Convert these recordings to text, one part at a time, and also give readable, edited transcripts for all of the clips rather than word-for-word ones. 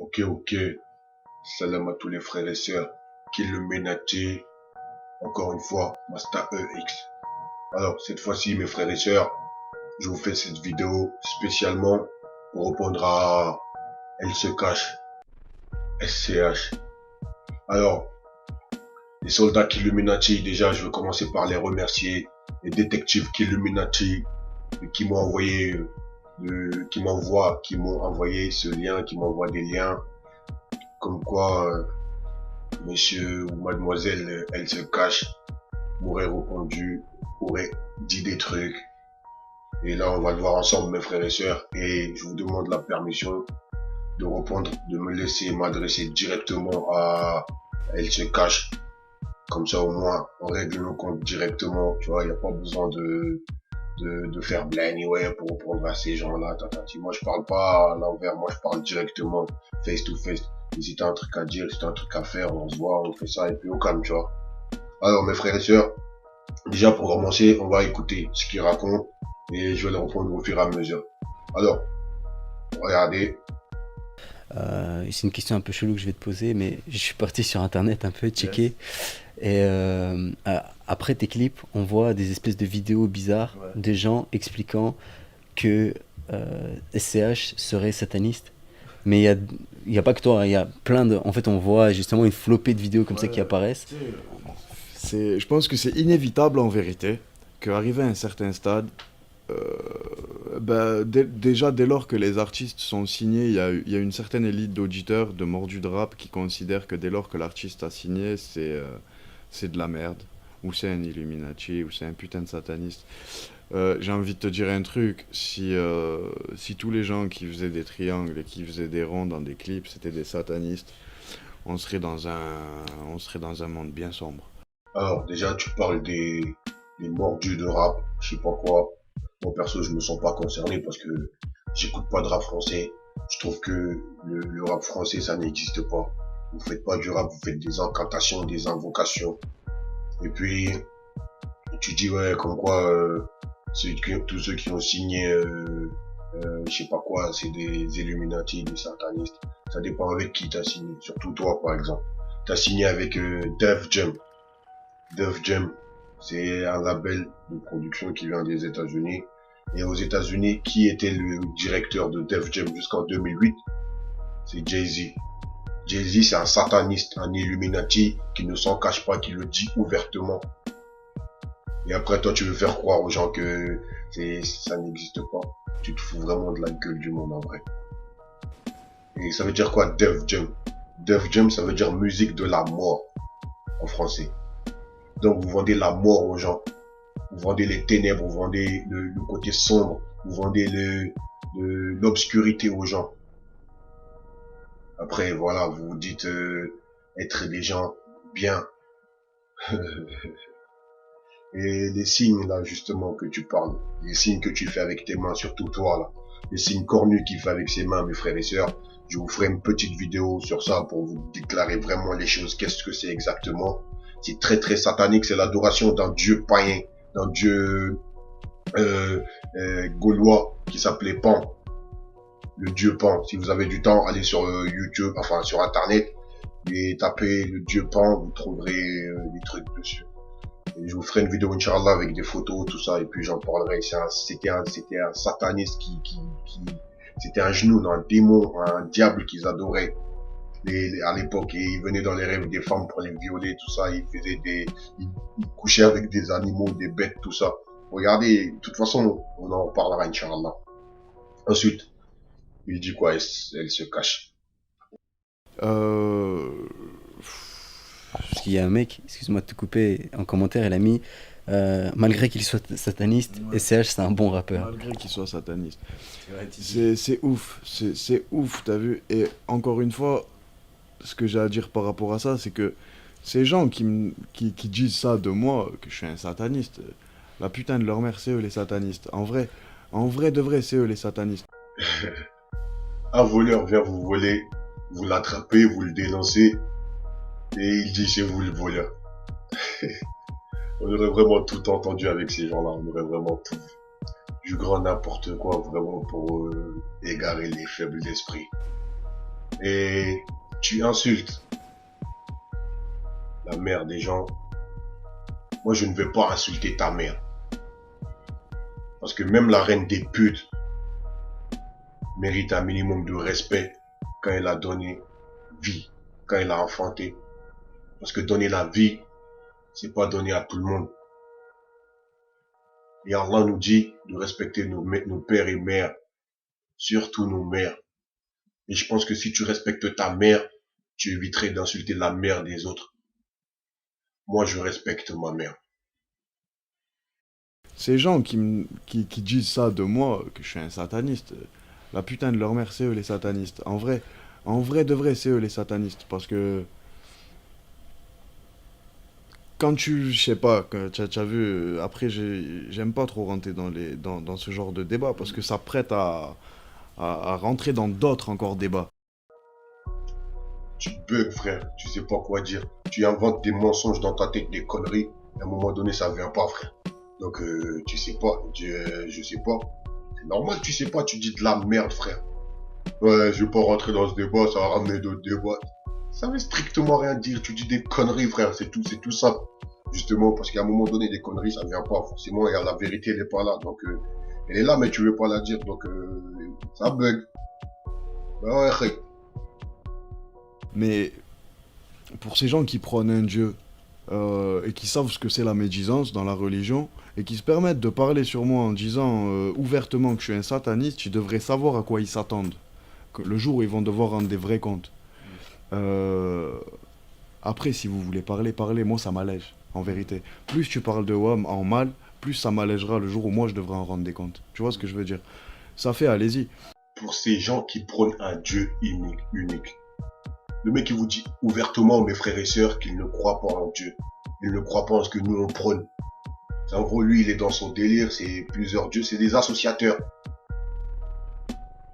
Ok. Salam à tous les frères et sœurs. Killuminati. Encore une fois, Master EX. Alors, cette fois-ci, mes frères et sœurs, je vous fais cette vidéo spécialement pour répondre à Elle se cache, SCH. Alors, les soldats Killuminati, déjà, je veux commencer par les remercier. Les détectives Killuminati qui m'ont envoyé, qui m'ont envoyé ce lien, qui m'envoient des liens, comme quoi monsieur ou mademoiselle Elle se cache m'aurait répondu, aurait dit des trucs. Et là, on va le voir ensemble, mes frères et sœurs. Et je vous demande la permission de répondre, de me laisser m'adresser directement à Elle se cache. Comme ça, au moins, on règle nos comptes directement. Tu vois, il n'y a pas besoin de faire blame, ouais, pour répondre à ces gens-là. Moi, je parle pas à l'envers. Moi, je parle directement, face to face. Et si t'as un truc à dire, si t'as un truc à faire, on se voit, on fait ça, et puis au calme, tu vois. Alors, mes frères et sœurs, déjà, pour commencer, on va écouter ce qu'il raconte et je vais le répondre au fur et à mesure. Alors, regardez. C'est une question un peu chelou que je vais te poser, mais je suis parti sur internet un peu checker. Et après tes clips, on voit des espèces de vidéos bizarres de gens expliquant que SCH serait sataniste. Mais il y a pas que toi, il y a plein de. En fait, on voit justement une flopée de vidéos comme ça qui apparaissent. Je pense que c'est inévitable en vérité qu'arrivé à un certain stade, déjà dès lors que les artistes sont signés, il y a une certaine élite d'auditeurs de mordus de rap qui considèrent que dès lors que l'artiste a signé, c'est de la merde, ou c'est un Illuminati, ou c'est un putain de sataniste. J'ai envie de te dire un truc, si tous les gens qui faisaient des triangles et qui faisaient des ronds dans des clips, c'était des satanistes, on serait dans un monde bien sombre. Alors, déjà, tu parles des mordus de rap, je sais pas quoi. Moi, perso, je me sens pas concerné parce que j'écoute pas de rap français. Je trouve que le rap français, ça n'existe pas. Vous faites pas du rap, vous faites des incantations, des invocations. Et puis, tu dis, ouais, comme quoi, tous ceux qui ont signé, je sais pas quoi, c'est des Illuminati, des satanistes. Ça dépend avec qui t'as signé. Surtout toi, par exemple. T'as signé avec Def Jam. Def Jam, c'est un label de production qui vient des États-Unis. Et aux États-Unis, qui était le directeur de Def Jam jusqu'en 2008? C'est Jay-Z. Jay-Z, c'est un sataniste, un Illuminati qui ne s'en cache pas, qui le dit ouvertement. Et après, toi, tu veux faire croire aux gens que ça n'existe pas. Tu te fous vraiment de la gueule du monde en vrai. Et ça veut dire quoi, Def Jam? Def Jam, ça veut dire musique de la mort en français. Donc vous vendez la mort aux gens, vous vendez les ténèbres, vous vendez le côté sombre, vous vendez l'obscurité aux gens. Après voilà, vous vous dites être des gens bien. Et les signes là justement que tu parles, les signes que tu fais avec tes mains, surtout toi là, les signes cornus qu'il fait avec ses mains, mes frères et sœurs, je vous ferai une petite vidéo sur ça pour vous déclarer vraiment les choses, qu'est-ce que c'est exactement. C'est très très satanique, c'est l'adoration d'un dieu païen, d'un dieu gaulois qui s'appelait Pan, le dieu Pan. Si vous avez du temps, allez sur YouTube, enfin sur internet, et tapez le dieu Pan, vous trouverez des trucs dessus. Et je vous ferai une vidéo Inch'Allah avec des photos, tout ça, et puis j'en parlerai. C'était un sataniste c'était un genou, un démon, un diable qu'ils adoraient. À l'époque, et il venait dans les rêves des femmes pour les violer, tout ça, il couchait avec des animaux, des bêtes, tout ça. Regardez, de toute façon, on en parlera, Inch'Allah. Ensuite, il dit quoi, elle se cache. Parce qu'il y a un mec, excuse-moi de te couper, en commentaire, il a mis malgré qu'il soit sataniste, SCH c'est un bon rappeur. Malgré qu'il soit sataniste. C'est ouf, c'est ouf, t'as vu. Et encore une fois, ce que j'ai à dire par rapport à ça, c'est que ces gens qui disent ça de moi, que je suis un sataniste, la putain de leur mère, c'est eux les satanistes. En vrai de vrai, c'est eux les satanistes. Un voleur vient vous voler, vous l'attrapez, vous le dénoncez, et il dit c'est vous le voleur. On aurait vraiment tout entendu avec ces gens-là, on aurait vraiment tout. Du grand n'importe quoi, vraiment pour égarer les faibles d'esprit. et tu insultes la mère des gens, moi je ne vais pas insulter ta mère. Parce que même la reine des putes mérite un minimum de respect quand elle a donné vie, quand elle a enfanté. Parce que donner la vie, c'est pas donner à tout le monde. Et Allah nous dit de respecter nos pères et mères, surtout nos mères. Et je pense que si tu respectes ta mère, tu éviterais d'insulter la mère des autres. Moi, je respecte ma mère. Ces gens qui disent ça de moi, que je suis un sataniste, la putain de leur mère, c'est eux les satanistes. En vrai de vrai, c'est eux les satanistes. Parce que quand je sais pas, tu as vu, après, j'aime pas trop rentrer dans ce genre de débat, parce que ça prête à rentrer dans d'autres encore débats. Tu bugs, frère. Tu sais pas quoi dire. Tu inventes des mensonges dans ta tête, des conneries. À un moment donné, ça vient pas, frère. Donc, tu sais pas. Je sais pas. C'est normal, tu sais pas. Tu dis de la merde, frère. Ouais, je vais pas rentrer dans ce débat. Ça va ramener d'autres débats. Ça veut strictement rien dire. Tu dis des conneries, frère. C'est tout ça. Justement, parce qu'à un moment donné, des conneries, ça vient pas. Forcément, et la vérité, elle est pas là. Donc, elle est là, mais tu veux pas la dire. Donc, ça bug. Bah ouais, Mais pour ces gens qui prônent un Dieu et qui savent ce que c'est la médisance dans la religion et qui se permettent de parler sur moi en disant ouvertement que je suis un sataniste, ils devraient savoir à quoi ils s'attendent. Que le jour où ils vont devoir rendre des vrais comptes. Après, si vous voulez parler, moi ça m'allège, en vérité. Plus tu parles de WAM en mal, plus ça m'allègera le jour où moi je devrais en rendre des comptes. Tu vois ce que je veux dire? Ça fait, allez-y. Pour ces gens qui prônent un Dieu unique. Le mec qui vous dit ouvertement, mes frères et sœurs, qu'il ne croit pas en Dieu. Il ne croit pas en ce que nous on prône. En gros, lui, il est dans son délire, c'est plusieurs dieux, c'est des associateurs.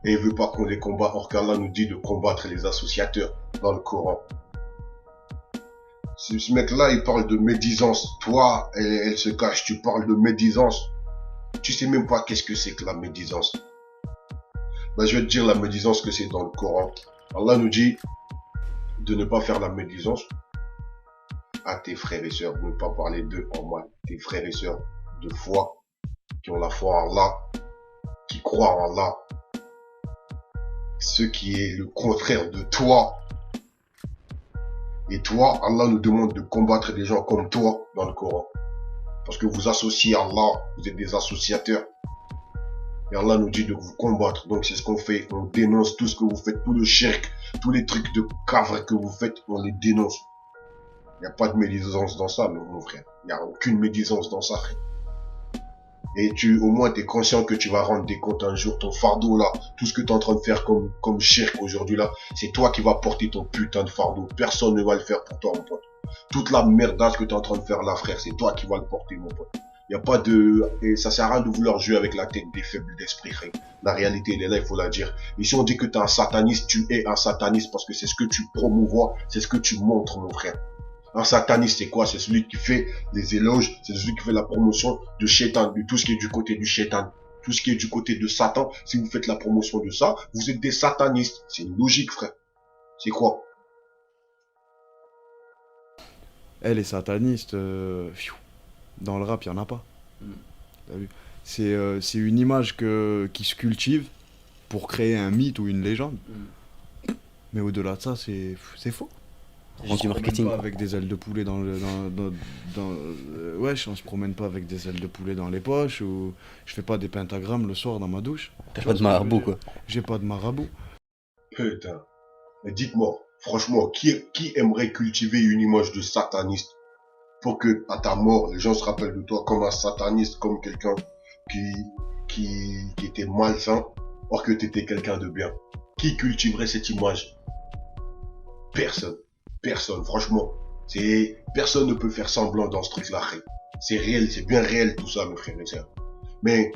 Et il veut pas qu'on les combatte, or qu'Allah nous dit de combattre les associateurs dans le Coran. Ce mec-là, il parle de médisance. Toi, elle se cache, tu parles de médisance. Tu sais même pas qu'est-ce que c'est que la médisance. Ben, je vais te dire la médisance que c'est dans le Coran. Allah nous dit de ne pas faire la médisance à tes frères et sœurs, de ne pas parler d'eux en mal. Tes frères et sœurs de foi, qui ont la foi en Allah, qui croient en Allah. Ce qui est le contraire de toi. Et toi, Allah nous demande de combattre des gens comme toi dans le Coran. Parce que vous associez Allah, vous êtes des associateurs. Et Allah nous dit de vous combattre. Donc c'est ce qu'on fait. On dénonce tout ce que vous faites, tout le shirk, tous les trucs de cavre que vous faites, on les dénonce. Il n'y a pas de médisance dans ça, mon frère. Il n'y a aucune médisance dans ça, frère. Et au moins, tu es conscient que tu vas rendre des comptes un jour. Ton fardeau, là, tout ce que tu es en train de faire comme shirk aujourd'hui, là, c'est toi qui vas porter ton putain de fardeau. Personne ne va le faire pour toi, mon pote. Toute la merdasse que tu es en train de faire là, frère, c'est toi qui vas le porter, mon pote. Il n'y a pas de... Et ça sert à rien de vouloir jouer avec la tête des faibles d'esprit, frère. La réalité, elle est là, il faut la dire. Et si on dit que tu es un sataniste, tu es un sataniste parce que c'est ce que tu promouvois, c'est ce que tu montres, mon frère. Un sataniste, c'est quoi? C'est celui qui fait les éloges, c'est celui qui fait la promotion de Shaitan, de tout ce qui est du côté du Shaitan. Tout ce qui est du côté de Satan, si vous faites la promotion de ça, vous êtes des satanistes. C'est une logique, frère. C'est quoi? Les satanistes, dans le rap, il n'y en a pas. T'as vu? C'est une image qui se cultive pour créer un mythe ou une légende. Mais au-delà de ça, c'est faux. On se promène pas avec des ailes de poulet wesh, on se promène pas avec des ailes de poulet dans les poches ou je fais pas des pentagrammes le soir dans ma douche. T'as pas de marabout, quoi. J'ai pas de marabout. Putain. Mais dites-moi, franchement, qui aimerait cultiver une image de sataniste pour que, à ta mort, les gens se rappellent de toi comme un sataniste, comme quelqu'un qui était malsain, or que t'étais quelqu'un de bien? Qui cultiverait cette image? Personne. Personne, franchement. Personne ne peut faire semblant dans ce truc-là. C'est réel, c'est bien réel tout ça, mes frères et sœurs. Mais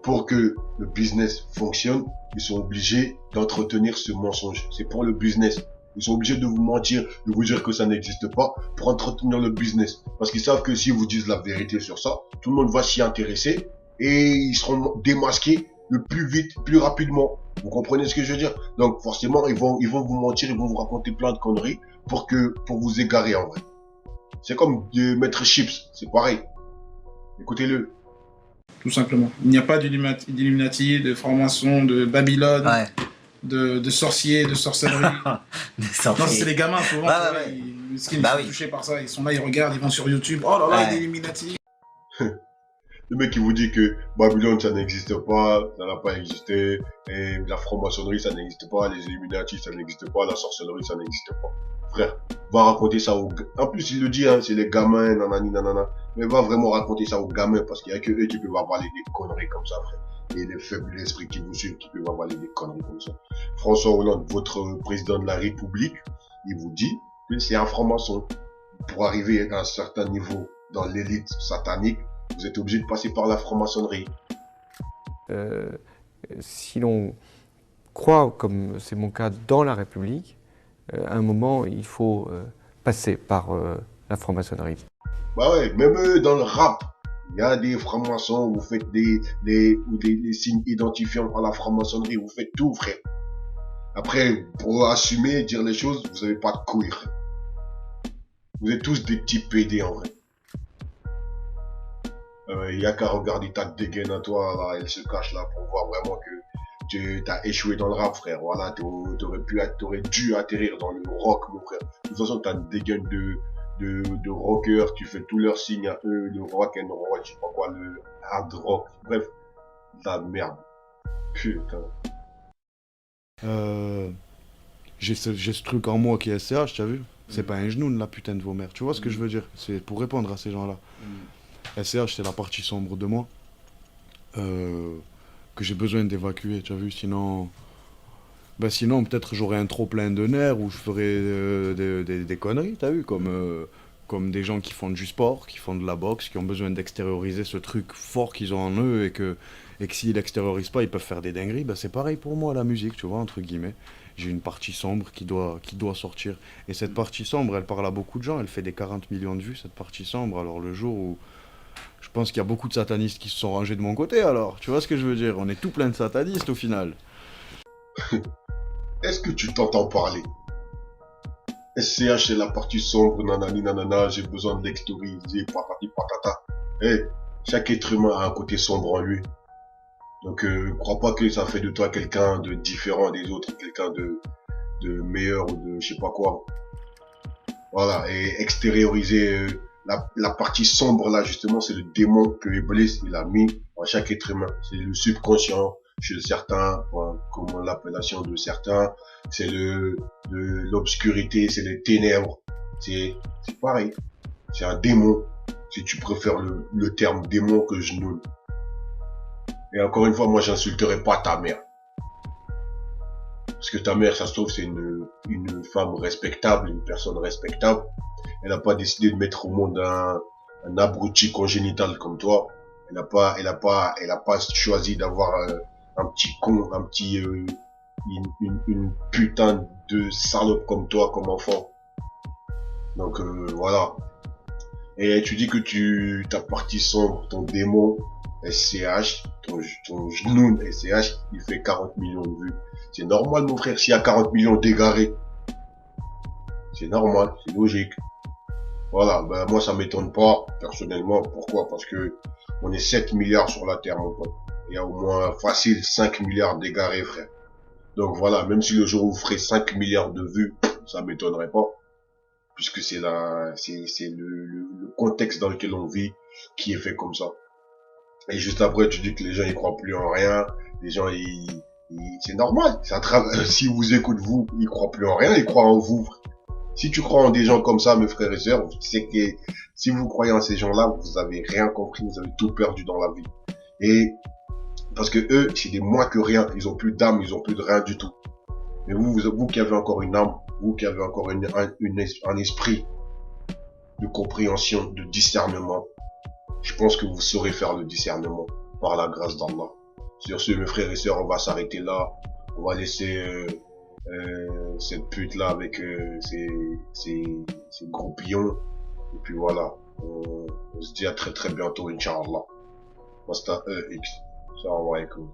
pour que le business fonctionne, ils sont obligés d'entretenir ce mensonge. C'est pour le business. Ils sont obligés de vous mentir, de vous dire que ça n'existe pas pour entretenir le business. Parce qu'ils savent que si vous disent la vérité sur ça, tout le monde va s'y intéresser et ils seront démasqués le plus vite, plus rapidement. Vous comprenez ce que je veux dire? Donc forcément, ils vont vous mentir, ils vont vous raconter plein de conneries pour vous égarer en vrai. C'est comme de Maître Chips, c'est pareil. Écoutez-le. Tout simplement. Il n'y a pas d'Illuminati, de francs-maçons, de Babylone, Ouais. de sorciers, de sorcellerie. Des Non, sorciers. c'est les gamins souvent, Ouais, tu vois, ouais. ils sont Bah oui. touchés par ça, ils sont là, ils regardent, ils vont sur YouTube, oh là là, Ouais. l'Illuminati. Le mec qui vous dit que Babylone ça n'existe pas, ça n'a pas existé, et la franc-maçonnerie ça n'existe pas, les Illuminati ça n'existe pas, la sorcellerie ça n'existe pas. Frère, va raconter ça aux... En plus il le dit, hein, c'est les gamins, nanani nanana. Mais va vraiment raconter ça aux gamins, parce qu'il y a que eux qui peuvent avaler des conneries comme ça, frère. Et les faibles esprits qui vous suivent qui peuvent avaler des conneries comme ça. François Hollande, votre président de la République, il vous dit que c'est un franc-maçon. Pour arriver à un certain niveau dans l'élite satanique, vous êtes obligé de passer par la franc-maçonnerie. Si l'on croit, comme c'est mon cas, dans la République, à un moment, il faut passer par la franc-maçonnerie. Bah ouais, même eux, dans le rap, il y a des francs-maçons, vous faites des signes identifiants à la franc-maçonnerie, vous faites tout, frère. Après, pour assumer, dire les choses, vous avez pas de couilles, frère. Vous êtes tous des petits PD, en vrai. Il y a qu'à regarder ta dégaine à toi, là, elle se cache là, pour voir vraiment que tu as échoué dans le rap, frère. Voilà, t'aurais dû atterrir dans le rock, mon frère. De toute façon, t'as une dégaine de rocker, tu fais tous leurs signes à eux, le rock and roll, je sais pas quoi, le hard rock, bref, la merde. Putain. J'ai ce truc en moi qui est SCH, t'as vu? C'est pas un genou, la putain de vos mères. Tu vois ce que je veux dire? C'est pour répondre à ces gens-là. SCH, c'est la partie sombre de moi que j'ai besoin d'évacuer, tu as vu? Sinon, peut-être j'aurais un trop plein de nerfs ou je ferais des conneries, t'as vu? Comme des gens qui font du sport, qui font de la boxe, qui ont besoin d'extérioriser ce truc fort qu'ils ont en eux et que s'ils l'extériorisent pas, ils peuvent faire des dingueries. C'est pareil pour moi, la musique, tu vois, entre guillemets. J'ai une partie sombre qui doit sortir. Et cette partie sombre, elle parle à beaucoup de gens. Elle fait des 40 millions de vues, cette partie sombre. Alors le jour où... Je pense qu'il y a beaucoup de satanistes qui se sont rangés de mon côté, alors. Tu vois ce que je veux dire? On est tout plein de satanistes, au final. Est-ce que tu t'entends parler? SCH, c'est la partie sombre, nanani nanana, j'ai besoin de l'extérioriser, patati patata. Chaque être humain a un côté sombre en lui. Donc, crois pas que ça fait de toi quelqu'un de différent des autres, quelqu'un de meilleur ou de je sais pas quoi. Voilà, et extérioriser la partie sombre là, justement, c'est le démon que Iblis il a mis en chaque être humain. C'est le subconscient chez certains, comme l'appellation de certains, c'est l'obscurité, c'est les ténèbres. C'est pareil. C'est un démon, si tu préfères le terme démon que je nomme. Et encore une fois, moi, j'insulterai pas ta mère. Parce que ta mère, ça se trouve, c'est une femme respectable, une personne respectable. Elle n'a pas décidé de mettre au monde un abruti congénital comme toi. Elle n'a pas choisi d'avoir un petit con, une putain de salope comme toi, comme enfant. Donc, voilà. Et tu dis que ta partie sombre, ton démon, SCH, ton genou SCH, il fait 40 millions de vues. C'est normal, mon frère, s'il y a 40 millions d'égarés. C'est normal, c'est logique. Voilà, moi ça m'étonne pas, personnellement. Pourquoi? Parce que on est 7 milliards sur la Terre, mon pote. Il y a au moins facile 5 milliards d'égarés, frère. Donc voilà, même si le jour où vous ferez 5 milliards de vues, ça m'étonnerait pas. Puisque c'est le contexte dans lequel on vit qui est fait comme ça. Et juste après, tu dis que les gens ils croient plus en rien. Les gens c'est normal. Si vous écoutez vous, ils croient plus en rien, ils croient en vous. Si tu crois en des gens comme ça, mes frères et sœurs, c'est que si vous croyez en ces gens-là, vous avez rien compris, vous avez tout perdu dans la vie. Et parce que eux, c'est des moins que rien. Ils ont plus d'âme, ils ont plus de rien du tout. Mais vous qui avez encore une âme, vous qui avez encore un esprit de compréhension, de discernement, je pense que vous saurez faire le discernement par la grâce d'Allah. Sur ce, mes frères et sœurs, on va s'arrêter là. On va laisser cette pute là avec ses groupillons. Et puis voilà, on se dit à très très bientôt, Inch'Allah. Masta EX. Salam alaikum.